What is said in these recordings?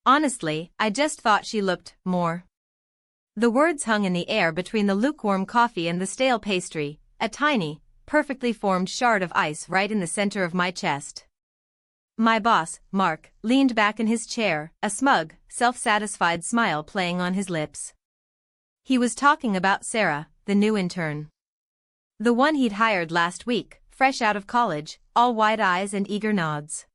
Honestly, I just thought she looked more. The words hung in the air between the lukewarm coffee and the stale pastry, a tiny, perfectly formed shard of ice right in the center of my chest. My boss, Mark, leaned back in his chair, a smug, self-satisfied smile playing on his lips. He was talking about Sarah, the new intern. The one he'd hired last week, fresh out of college, all wide eyes and eager nods.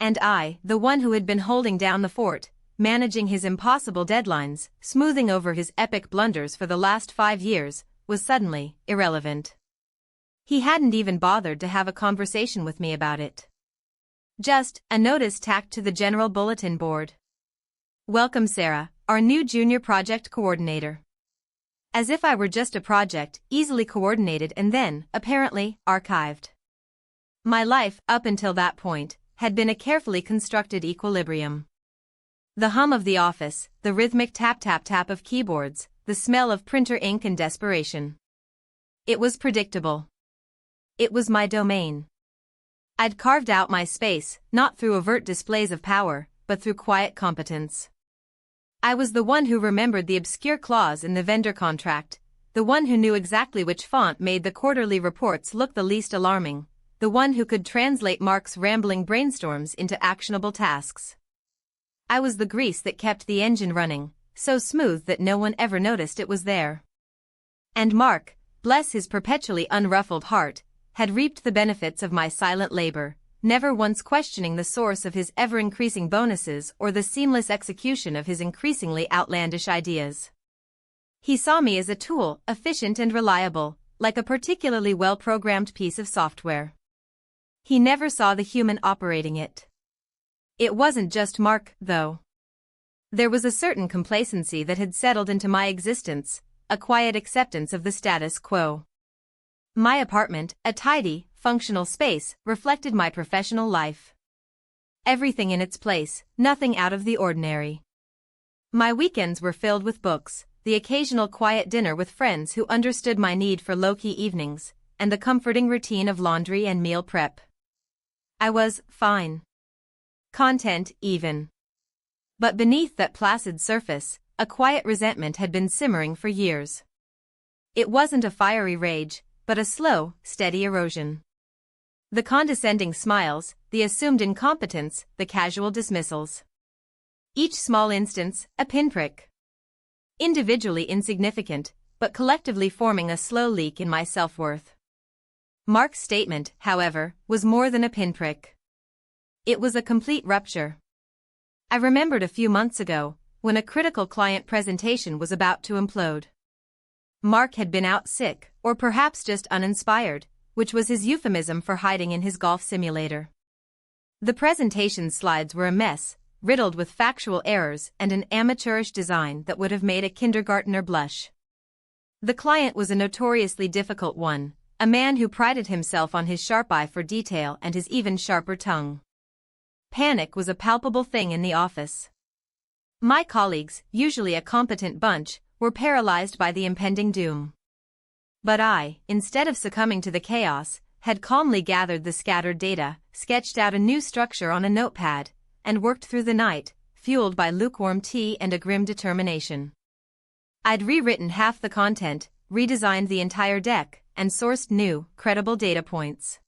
And I, the one who had been holding down the fort, managing his impossible deadlines, smoothing over his epic blunders for the last 5 years, was suddenly irrelevant. He hadn't even bothered to have a conversation with me about it. Just a notice tacked to the general bulletin board. Welcome Sarah, our new junior project coordinator. As if I were just a project, easily coordinated and then, apparently, archived. My life, up until that point, had been a carefully constructed equilibrium. The hum of the office, the rhythmic tap-tap-tap of keyboards, the smell of printer ink and desperation. It was predictable. It was my domain. I'd carved out my space, not through overt displays of power, but through quiet competence. I was the one who remembered the obscure clause in the vendor contract, the one who knew exactly which font made the quarterly reports look the least alarming, the one who could translate Mark's rambling brainstorms into actionable tasks. I was the grease that kept the engine running, so smooth that no one ever noticed it was there. And Mark, bless his perpetually unruffled heart, had reaped the benefits of my silent labor, never once questioning the source of his ever-increasing bonuses or the seamless execution of his increasingly outlandish ideas. He saw me as a tool, efficient and reliable, like a particularly well-programmed piece of software. He never saw the human operating it. It wasn't just Mark, though. There was a certain complacency that had settled into my existence, a quiet acceptance of the status quo. My apartment, a tidy, functional space, reflected my professional life. Everything in its place, nothing out of the ordinary. My weekends were filled with books, the occasional quiet dinner with friends who understood my need for low-key evenings, and the comforting routine of laundry and meal prep. I was fine. Content, even. But beneath that placid surface, a quiet resentment had been simmering for years. It wasn't a fiery rage, but a slow, steady erosion. The condescending smiles, the assumed incompetence, the casual dismissals. Each small instance, a pinprick. Individually insignificant, but collectively forming a slow leak in my self-worth. Mark's statement, however, was more than a pinprick. It was a complete rupture. I remembered a few months ago, when a critical client presentation was about to implode. Mark had been out sick, or perhaps just uninspired, which was his euphemism for hiding in his golf simulator. The presentation slides were a mess, riddled with factual errors and an amateurish design that would have made a kindergartner blush. The client was a notoriously difficult one, a man who prided himself on his sharp eye for detail and his even sharper tongue. Panic was a palpable thing in the office. My colleagues, usually a competent bunch, were paralyzed by the impending doom. But I, instead of succumbing to the chaos, had calmly gathered the scattered data, sketched out a new structure on a notepad, and worked through the night, fueled by lukewarm tea and a grim determination. I'd rewritten half the content, redesigned the entire deck, and sourced new, credible data points.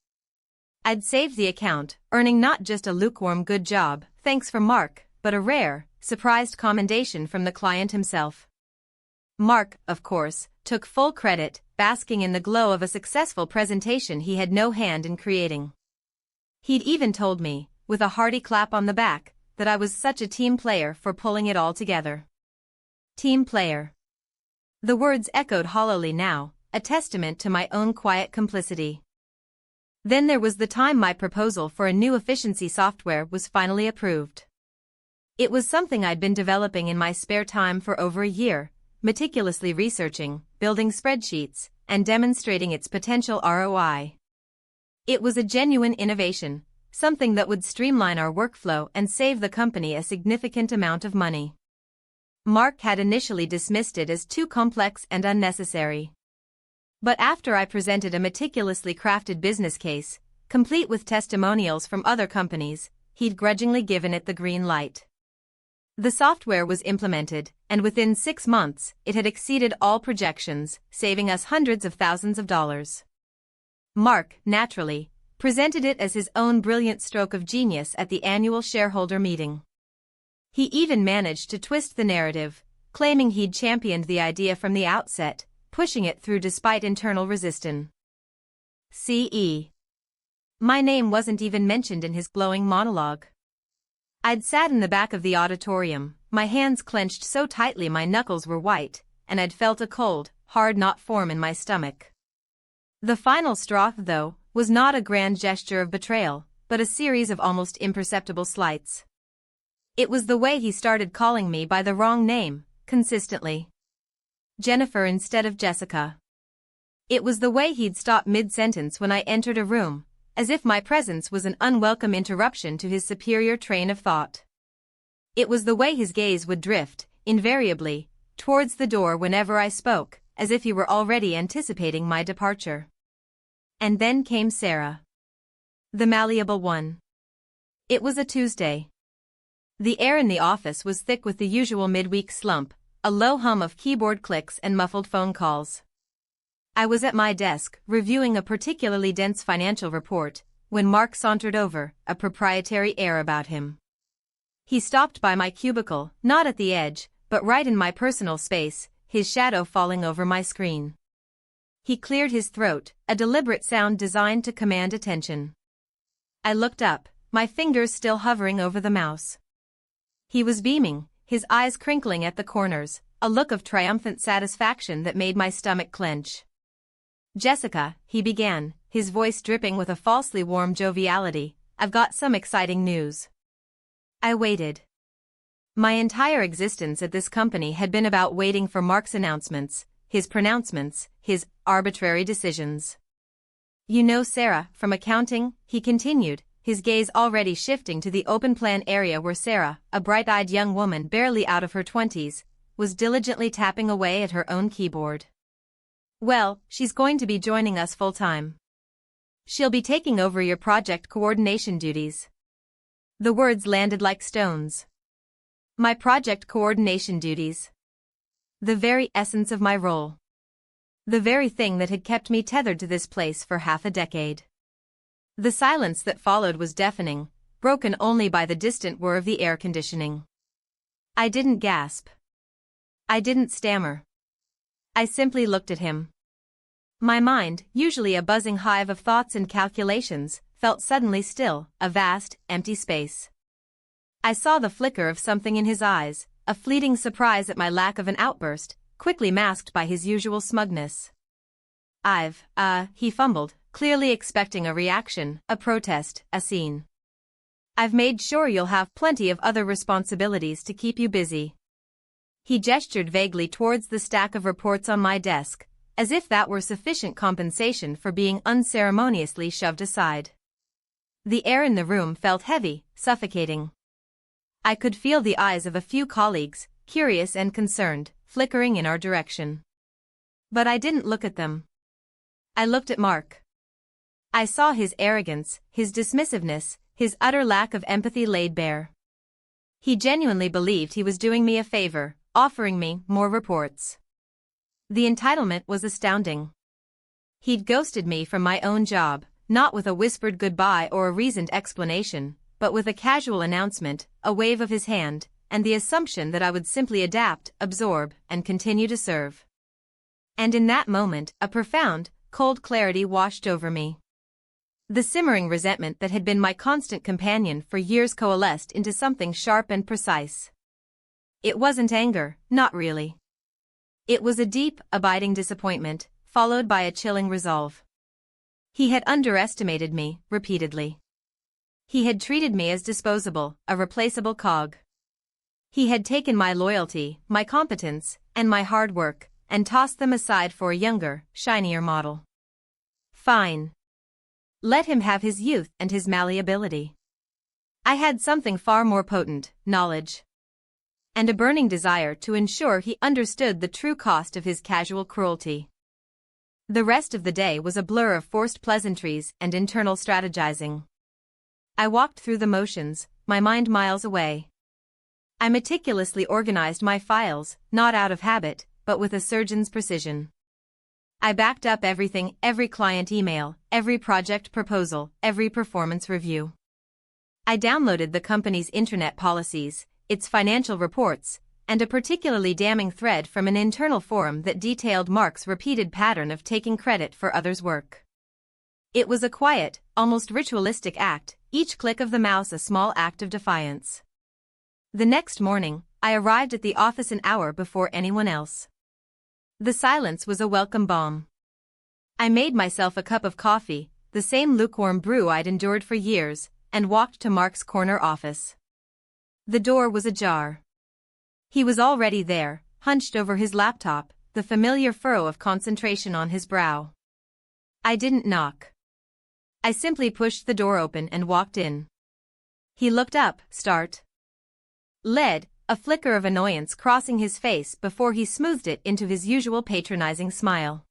I'd saved the account, earning not just a lukewarm good job, thanks from Mark, but a rare, surprised commendation from the client himself. Mark, of course, took full credit, basking in the glow of a successful presentation he had no hand in creating. He'd even told me, with a hearty clap on the back, that I was such a team player for pulling it all together. Team player. The words echoed hollowly now, a testament to my own quiet complicity. Then there was the time my proposal for a new efficiency software was finally approved. It was something I'd been developing in my spare time for over a year, meticulously researching, building spreadsheets, and demonstrating its potential ROI. It was a genuine innovation, something that would streamline our workflow and save the company a significant amount of money. Mark had initially dismissed it as too complex and unnecessary. But after I presented a meticulously crafted business case, complete with testimonials from other companies, he'd grudgingly given it the green light. The software was implemented, and within 6 months, it had exceeded all projections, saving us hundreds of thousands of dollars. Mark, naturally, presented it as his own brilliant stroke of genius at the annual shareholder meeting. He even managed to twist the narrative, claiming he'd championed the idea from the outset, pushing it through despite internal resistance. CE. My name wasn't even mentioned in his glowing monologue. I'd sat in the back of the auditorium, my hands clenched so tightly my knuckles were white, and I'd felt a cold, hard knot form in my stomach. The final straw, though, was not a grand gesture of betrayal, but a series of almost imperceptible slights. It was the way he started calling me by the wrong name, consistently. Jennifer instead of Jessica. It was the way he'd stop mid-sentence when I entered a room, as if my presence was an unwelcome interruption to his superior train of thought. It was the way his gaze would drift, invariably, towards the door whenever I spoke, as if he were already anticipating my departure. And then came Sarah. The malleable one. It was a Tuesday. The air in the office was thick with the usual midweek slump, a low hum of keyboard clicks and muffled phone calls. I was at my desk, reviewing a particularly dense financial report, when Mark sauntered over, a proprietary air about him. He stopped by my cubicle, not at the edge, but right in my personal space, his shadow falling over my screen. He cleared his throat, a deliberate sound designed to command attention. I looked up, my fingers still hovering over the mouse. He was beaming, his eyes crinkling at the corners, a look of triumphant satisfaction that made my stomach clench. Jessica, he began, his voice dripping with a falsely warm joviality, I've got some exciting news. I waited. My entire existence at this company had been about waiting for Mark's announcements, his pronouncements, his arbitrary decisions. You know Sarah, from accounting, he continued, his gaze already shifting to the open plan area where Sarah, a bright-eyed young woman barely out of her 20s, was diligently tapping away at her own keyboard. Well, she's going to be joining us full-time. She'll be taking over your project coordination duties. The words landed like stones. My project coordination duties. The very essence of my role. The very thing that had kept me tethered to this place for half a decade. The silence that followed was deafening, broken only by the distant whir of the air conditioning. I didn't gasp. I didn't stammer. I simply looked at him. My mind, usually a buzzing hive of thoughts and calculations, felt suddenly still, a vast, empty space. I saw the flicker of something in his eyes, a fleeting surprise at my lack of an outburst, quickly masked by his usual smugness. He fumbled, clearly expecting a reaction, a protest, a scene. I've made sure you'll have plenty of other responsibilities to keep you busy. He gestured vaguely towards the stack of reports on my desk, as if that were sufficient compensation for being unceremoniously shoved aside. The air in the room felt heavy, suffocating. I could feel the eyes of a few colleagues, curious and concerned, flickering in our direction. But I didn't look at them. I looked at Mark. I saw his arrogance, his dismissiveness, his utter lack of empathy laid bare. He genuinely believed he was doing me a favor, offering me more reports. The entitlement was astounding. He'd ghosted me from my own job, not with a whispered goodbye or a reasoned explanation, but with a casual announcement, a wave of his hand, and the assumption that I would simply adapt, absorb, and continue to serve. And in that moment, a profound, cold clarity washed over me. The simmering resentment that had been my constant companion for years coalesced into something sharp and precise. It wasn't anger, not really. It was a deep, abiding disappointment, followed by a chilling resolve. He had underestimated me, repeatedly. He had treated me as disposable, a replaceable cog. He had taken my loyalty, my competence, and my hard work, and tossed them aside for a younger, shinier model. Fine. Let him have his youth and his malleability. I had something far more potent, knowledge. And a burning desire to ensure he understood the true cost of his casual cruelty. The rest of the day was a blur of forced pleasantries and internal strategizing. I walked through the motions, my mind miles away. I meticulously organized my files, not out of habit, but with a surgeon's precision. I backed up everything, every client email, every project proposal, every performance review. I downloaded the company's internet policies, its financial reports, and a particularly damning thread from an internal forum that detailed Mark's repeated pattern of taking credit for others' work. It was a quiet, almost ritualistic act, each click of the mouse a small act of defiance. The next morning, I arrived at the office an hour before anyone else. The silence was a welcome balm. I made myself a cup of coffee, the same lukewarm brew I'd endured for years, and walked to Mark's corner office. The door was ajar. He was already there, hunched over his laptop, the familiar furrow of concentration on his brow. I didn't knock. I simply pushed the door open and walked in. He looked up, startled, a flicker of annoyance crossing his face before he smoothed it into his usual patronizing smile.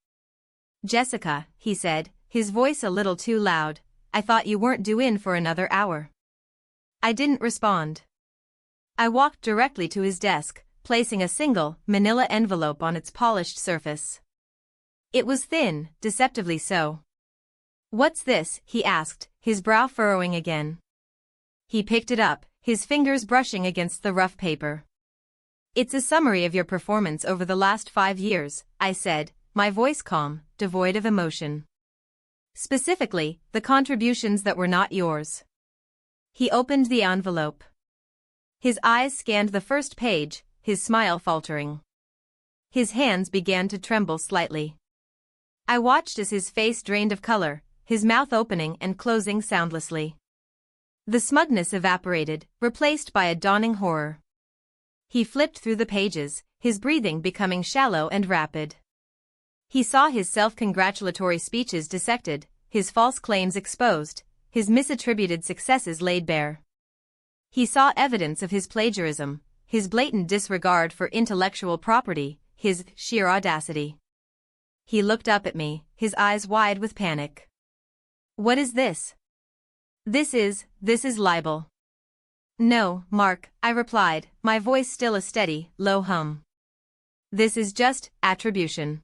"Jessica," he said, his voice a little too loud, "I thought you weren't due in for another hour." I didn't respond. I walked directly to his desk, placing a single, manila envelope on its polished surface. It was thin, deceptively so. "What's this?" he asked, his brow furrowing again. He picked it up, his fingers brushing against the rough paper. "It's a summary of your performance over the last 5 years, I said, my voice calm, devoid of emotion. "Specifically, the contributions that were not yours." He opened the envelope. His eyes scanned the first page, his smile faltering. His hands began to tremble slightly. I watched as his face drained of color, his mouth opening and closing soundlessly. The smugness evaporated, replaced by a dawning horror. He flipped through the pages, his breathing becoming shallow and rapid. He saw his self-congratulatory speeches dissected, his false claims exposed, his misattributed successes laid bare. He saw evidence of his plagiarism, his blatant disregard for intellectual property, his sheer audacity. He looked up at me, his eyes wide with panic. "What is this?" This is libel." "No, Mark," I replied, my voice still a steady, low hum. "This is just attribution.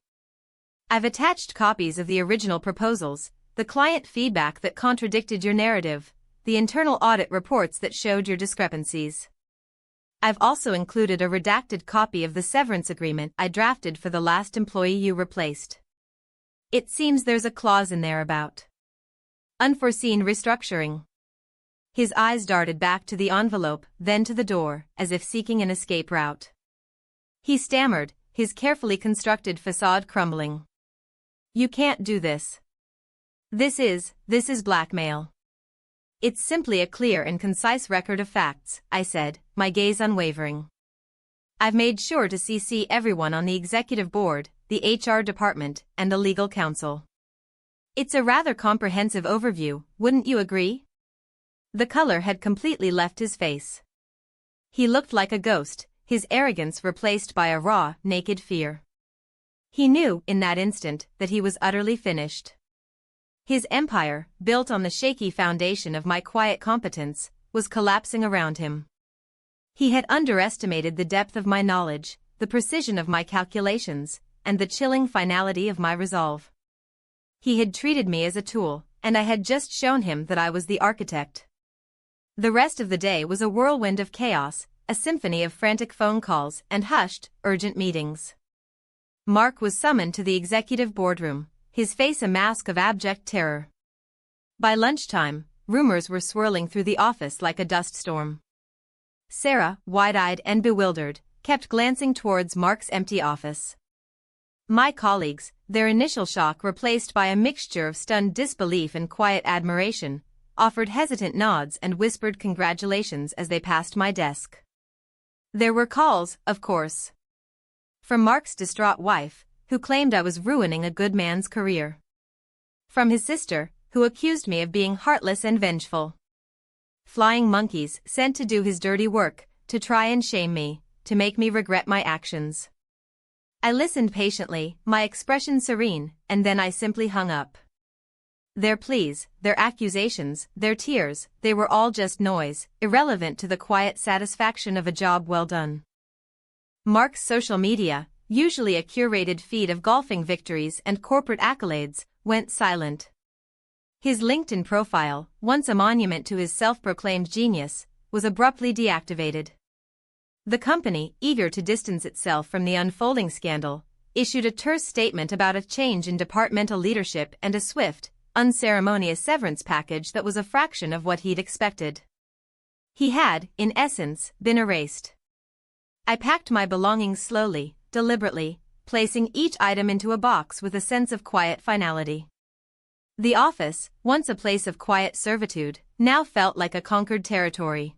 I've attached copies of the original proposals, the client feedback that contradicted your narrative, the internal audit reports that showed your discrepancies. I've also included a redacted copy of the severance agreement I drafted for the last employee you replaced. It seems there's a clause in there about unforeseen restructuring." His eyes darted back to the envelope, then to the door, as if seeking an escape route. He stammered, his carefully constructed facade crumbling. "You can't do this. This is blackmail." "It's simply a clear and concise record of facts," I said, my gaze unwavering. "I've made sure to CC everyone on the executive board, the HR department, and the legal counsel. It's a rather comprehensive overview, wouldn't you agree?" The color had completely left his face. He looked like a ghost, his arrogance replaced by a raw, naked fear. He knew, in that instant, that he was utterly finished. His empire, built on the shaky foundation of my quiet competence, was collapsing around him. He had underestimated the depth of my knowledge, the precision of my calculations, and the chilling finality of my resolve. He had treated me as a tool, and I had just shown him that I was the architect. The rest of the day was a whirlwind of chaos, a symphony of frantic phone calls and hushed, urgent meetings. Mark was summoned to the executive boardroom, his face a mask of abject terror. By lunchtime, rumors were swirling through the office like a dust storm. Sarah, wide-eyed and bewildered, kept glancing towards Mark's empty office. My colleagues, their initial shock replaced by a mixture of stunned disbelief and quiet admiration, offered hesitant nods and whispered congratulations as they passed my desk. There were calls, of course, from Mark's distraught wife, who claimed I was ruining a good man's career. From his sister, who accused me of being heartless and vengeful. Flying monkeys sent to do his dirty work, to try and shame me, to make me regret my actions. I listened patiently, my expression serene, and then I simply hung up. Their pleas, their accusations, their tears, they were all just noise, irrelevant to the quiet satisfaction of a job well done. Mark's social media, usually a curated feed of golfing victories and corporate accolades, went silent. His LinkedIn profile, once a monument to his self-proclaimed genius, was abruptly deactivated. The company, eager to distance itself from the unfolding scandal, issued a terse statement about a change in departmental leadership and a swift, unceremonious severance package that was a fraction of what he'd expected. He had, in essence, been erased. I packed my belongings slowly, deliberately, placing each item into a box with a sense of quiet finality. The office, once a place of quiet servitude, now felt like a conquered territory.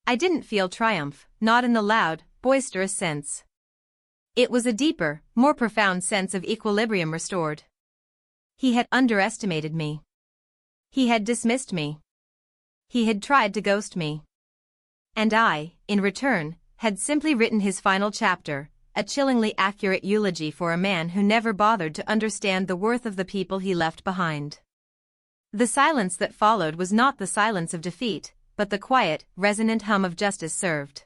I didn't feel triumph, not in the loud, boisterous sense. It was a deeper, more profound sense of equilibrium restored. He had underestimated me. He had dismissed me. He had tried to ghost me. And I, in return, had simply written his final chapter, a chillingly accurate eulogy for a man who never bothered to understand the worth of the people he left behind. The silence that followed was not the silence of defeat, but the quiet, resonant hum of justice served.